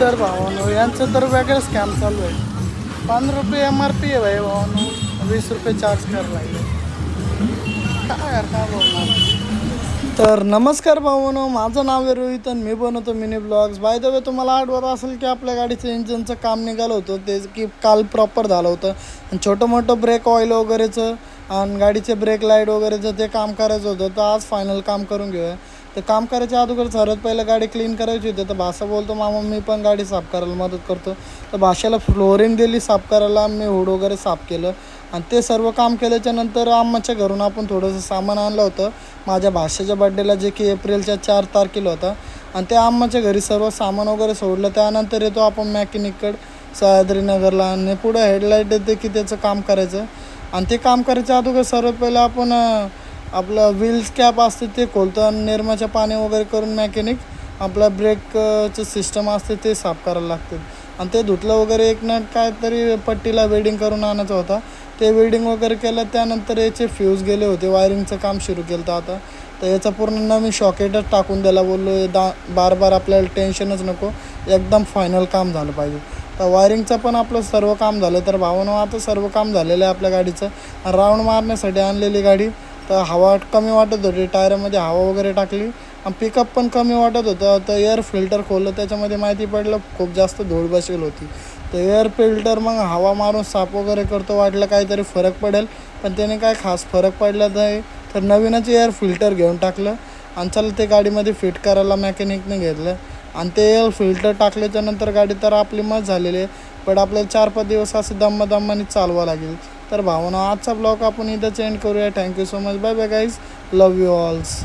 तर भावानो यांचं तर वेगळं स्कॅम चालू आहे. 5 रुपये MRP आहे भाई भावानो, 20 रुपये चार्ज करायला लागले. काय यार काय बोलणार. तर नमस्कार भावानो, माझं नाव आहे रोहित आणि मी बनवतो mini blogs. By the way तुम्हाला आठवत असेल की आपल्या गाडीचं इंजिनचं काम निघालं होतं ते की काल प्रॉपर झालं होतं. आणि छोटं मोठं ब्रेक ऑइल वगैरेचं आणि गाडीचे ब्रेक लाईट वगैरेचं ते काम करायचं होतं. तर आज फायनल काम करून घेऊया. ते काम करायच्या अगोदर सर्वात पहिलं गाडी क्लीन करायची होती. तर भाषा बोलतो मामा मी पण गाडी साफ करायला मदत करतो. तर भाषेला फ्लोरिंग दिली साफ करायला, मी हुड वगैरे साफ केलं. आणि ते सर्व काम केल्याच्या नंतर आम्हाच्या घरून आपण थोडंसं सामान आणलं होतं माझ्या भाषेच्या बड्डेला, जे की एप्रिलच्या 4 तारखेला होता. आणि त्या आम्हाच्या घरी सर्व सामान वगैरे सोडलं. त्यानंतर येतो आपण मॅकॅनिककडं सह्याद्रीनगरला आणि पुढं हेडलाईट येते की त्याचं काम करायचं. आणि ते काम करायच्या अगोदर सर्वात पहिलं आपण आपलं व्हील्स कॅप असते ते खोलतं आणि निरमाच्या पाणी वगैरे करून मॅकॅनिक आपला ब्रेकचं सिस्टम असते ते साफ करायला लागते. आणि ते धुतलं वगैरे एक नट काहीतरी पट्टीला वेल्डिंग करून आणायचा होता. ते वेल्डिंग वगैरे केलं. त्यानंतर याचे फ्यूज गेले होते, वायरिंगचं काम सुरू केलं आता. तर याचा पूर्ण नवीन शॉकेटच टाकून द्यायला बोललो. बार आपल्याला टेन्शनच नको, एकदम फायनल काम झालं पाहिजे. तर वायरिंगचं पण आपलं सर्व काम झालं. तर भावानं आता सर्व काम झालेलं आहे आपल्या गाडीचं. राऊंड मारण्यासाठी आणलेली गाडी. तर हवा कमी वाटत होती, टायरामध्ये हवा वगैरे टाकली आणि पिकअप पण कमी वाटत होतं. तर एअर फिल्टर खोललं, त्याच्यामध्ये माहिती पडलं खूप जास्त धूळ बसेल होती. तर एअर फिल्टर मग हवा मारून साफ वगैरे करतो, वाटलं काहीतरी फरक पडेल, पण त्याने काय खास फरक पडला नाही. तर नवीनच एअर फिल्टर घेऊन टाकलं आणि चला ते गाडीमध्ये फिट करायला मॅकॅनिकने घेतलं. आणि ते एअर फिल्टर टाकल्याच्यानंतर गाडी तर आपली मस्त झालेली आहे. पण आपल्याला 4-5 दिवस असं दम्माने चालवावं लागेल. तर भावना आजचा ब्लॉग आपण इथंच एंड करूया. Thank you so much. Bye bye guys, love you ऑल्स.